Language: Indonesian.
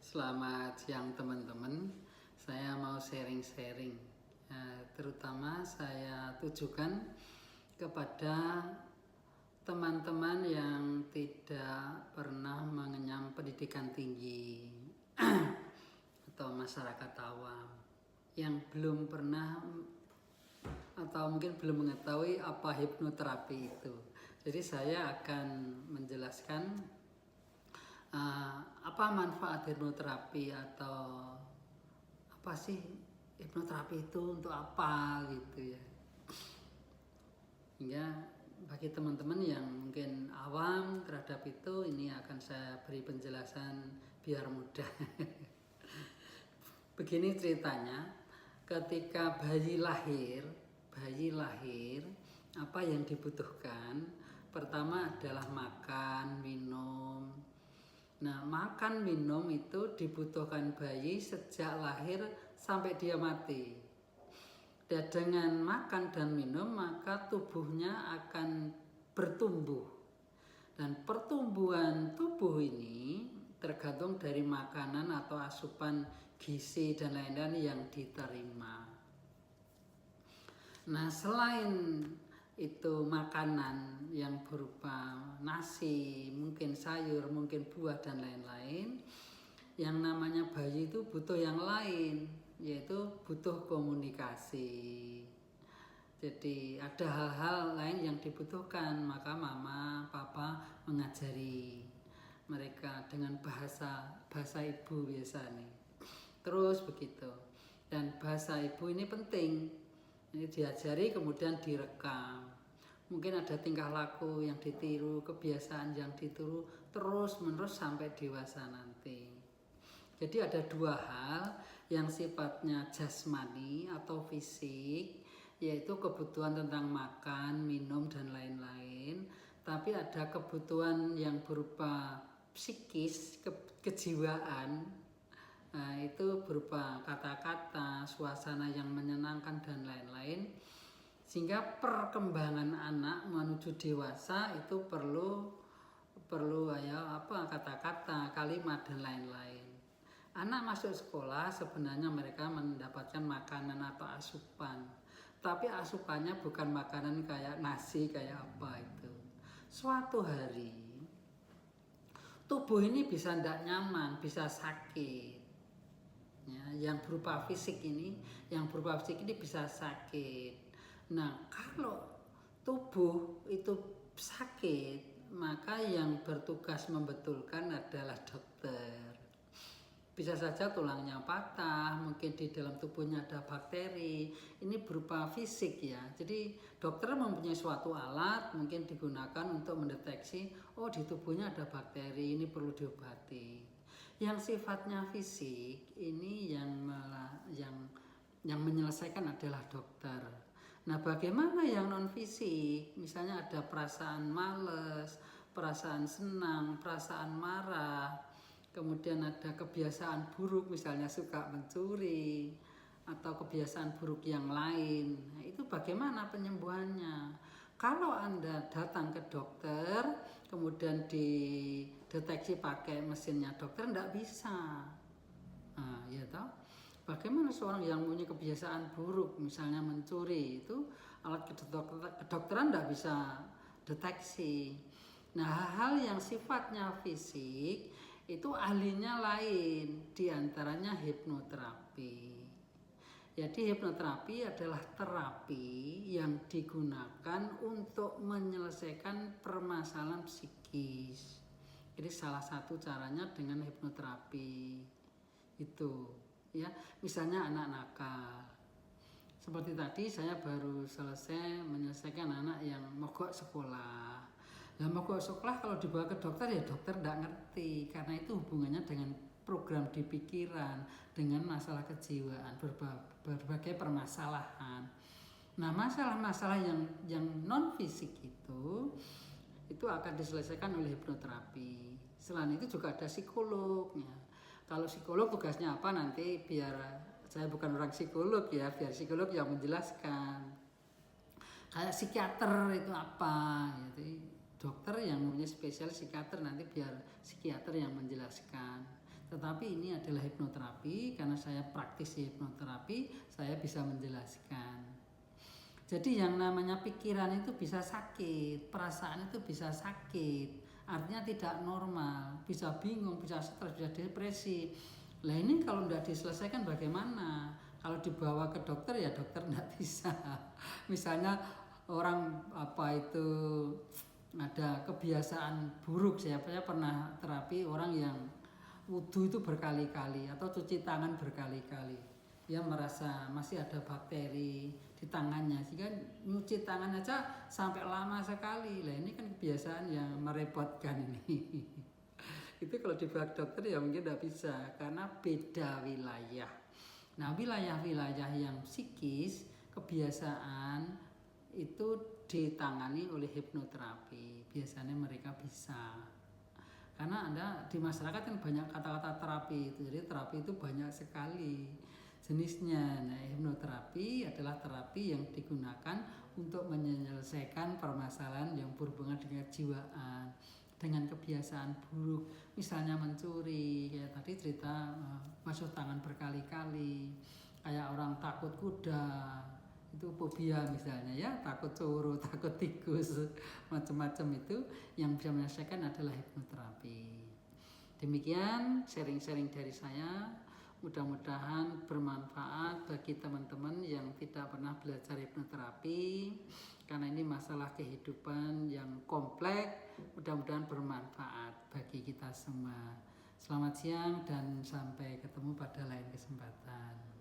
Selamat siang teman-teman. Saya mau sharing-sharing. Terutama saya tujukan kepada teman-teman yang tidak pernah mengenyam pendidikan tinggi atau masyarakat awam yang belum pernah atau mungkin belum mengetahui apa hipnoterapi itu. Jadi saya akan menjelaskan apa manfaat hipnoterapi atau apa sih hipnoterapi itu untuk apa gitu ya. Hingga bagi teman-teman yang mungkin awam terhadap itu, ini akan saya beri penjelasan biar mudah. Begini ceritanya, ketika bayi lahir, apa yang dibutuhkan? Pertama adalah makan, minum. Nah, makan minum itu dibutuhkan bayi sejak lahir sampai dia mati. Dan dengan makan dan minum maka tubuhnya akan bertumbuh. Dan pertumbuhan tubuh ini tergantung dari makanan atau asupan gizi dan lain-lain yang diterima. Nah, selain itu makanan yang berupa nasi, mungkin sayur, mungkin buah dan lain-lain, yang namanya bayi itu butuh yang lain, yaitu butuh komunikasi. Jadi ada hal-hal lain yang dibutuhkan, maka mama, papa mengajari mereka dengan bahasa ibu biasanya. Terus begitu. Dan bahasa ibu ini penting. Ini diajari kemudian direkam. Mungkin ada tingkah laku yang ditiru, kebiasaan yang ditiru terus menerus sampai dewasa nanti. Jadi ada dua hal yang sifatnya jasmani atau fisik, yaitu kebutuhan tentang makan, minum dan lain-lain. Tapi ada kebutuhan yang berupa psikis, kejiwaan. Nah, itu berupa kata-kata, suasana yang menyenangkan dan lain-lain. Sehingga perkembangan anak menuju dewasa itu perlu kata-kata, kalimat dan lain-lain. Anak masuk sekolah sebenarnya mereka mendapatkan makanan atau asupan. Tapi asupannya bukan makanan kayak nasi, kayak apa itu. Suatu hari tubuh ini bisa tidak nyaman, bisa sakit. Ya, yang berupa fisik ini bisa sakit. Nah, kalau tubuh itu sakit, maka yang bertugas membetulkan adalah dokter. Bisa saja tulangnya patah, mungkin di dalam tubuhnya ada bakteri. Ini berupa fisik ya. Jadi dokter mempunyai suatu alat mungkin digunakan untuk mendeteksi, oh di tubuhnya ada bakteri, ini perlu diobati. Yang sifatnya fisik ini yang menyelesaikan adalah dokter. Nah, bagaimana yang non fisik? Misalnya ada perasaan malas, perasaan senang, perasaan marah. Kemudian ada kebiasaan buruk, misalnya suka mencuri, atau kebiasaan buruk yang lain. Nah, itu bagaimana penyembuhannya? Kalau Anda datang ke dokter, kemudian dideteksi pakai mesinnya dokter, tidak bisa. Nah, ya toh? Bagaimana seorang yang punya kebiasaan buruk, misalnya mencuri, itu alat kedokteran tidak bisa deteksi. Nah, hal-hal yang sifatnya fisik itu ahlinya lain, diantaranya hipnoterapi. Jadi hipnoterapi adalah terapi yang digunakan untuk menyelesaikan permasalahan psikis. Jadi salah satu caranya dengan hipnoterapi itu, ya. Misalnya anak nakal. Seperti tadi saya baru selesai menyelesaikan anak yang mogok sekolah. Nah, mogok sekolah kalau dibawa ke dokter ya dokter tidak ngerti, karena itu hubungannya dengan program di pikiran, dengan masalah kejiwaan, berbagai permasalahan. Nah, masalah-masalah yang non fisik itu akan diselesaikan oleh hipnoterapi. Selain itu juga ada psikolognya. Kalau psikolog tugasnya apa nanti biar saya bukan orang psikolog ya, biar psikolog yang menjelaskan. Kayak psikiater itu apa gitu. Dokter yang punya spesial psikiater nanti biar psikiater yang menjelaskan. Tetapi ini adalah hipnoterapi, karena saya praktisi hipnoterapi, saya bisa menjelaskan. Jadi yang namanya pikiran itu bisa sakit, perasaan itu bisa sakit, artinya tidak normal, bisa bingung, bisa stres, bisa depresi. Lah ini kalau tidak diselesaikan bagaimana? Kalau dibawa ke dokter ya dokter tidak bisa. Misalnya orang ada kebiasaan buruk, saya pernah terapi orang yang wudhu itu berkali-kali atau cuci tangan berkali-kali. Dia merasa masih ada bakteri di tangannya, sehingga nyuci tangan aja sampai lama sekali. Lah ini kan kebiasaan yang merepotkan ini. Itu kalau dibawa dokter ya mungkin tidak bisa, karena beda wilayah. Nah, wilayah-wilayah yang psikis, kebiasaan itu ditangani oleh hipnoterapi. Biasanya mereka bisa. Karena di masyarakat kan banyak kata-kata terapi itu, jadi terapi itu banyak sekali jenisnya. Nah, hipnoterapi adalah terapi yang digunakan untuk menyelesaikan permasalahan yang berhubungan dengan kejiwaan, dengan kebiasaan buruk, misalnya mencuri, kayak tadi cerita masuk tangan berkali-kali, kayak orang takut kuda, itu fobia misalnya ya, takut coro, takut tikus, macam-macam itu yang bisa menyelesaikan adalah hipnoterapi. Demikian sharing-sharing dari saya, mudah-mudahan bermanfaat bagi teman-teman yang tidak pernah belajar hipnoterapi, karena ini masalah kehidupan yang kompleks. Mudah-mudahan bermanfaat bagi kita semua. Selamat siang dan sampai ketemu pada lain kesempatan.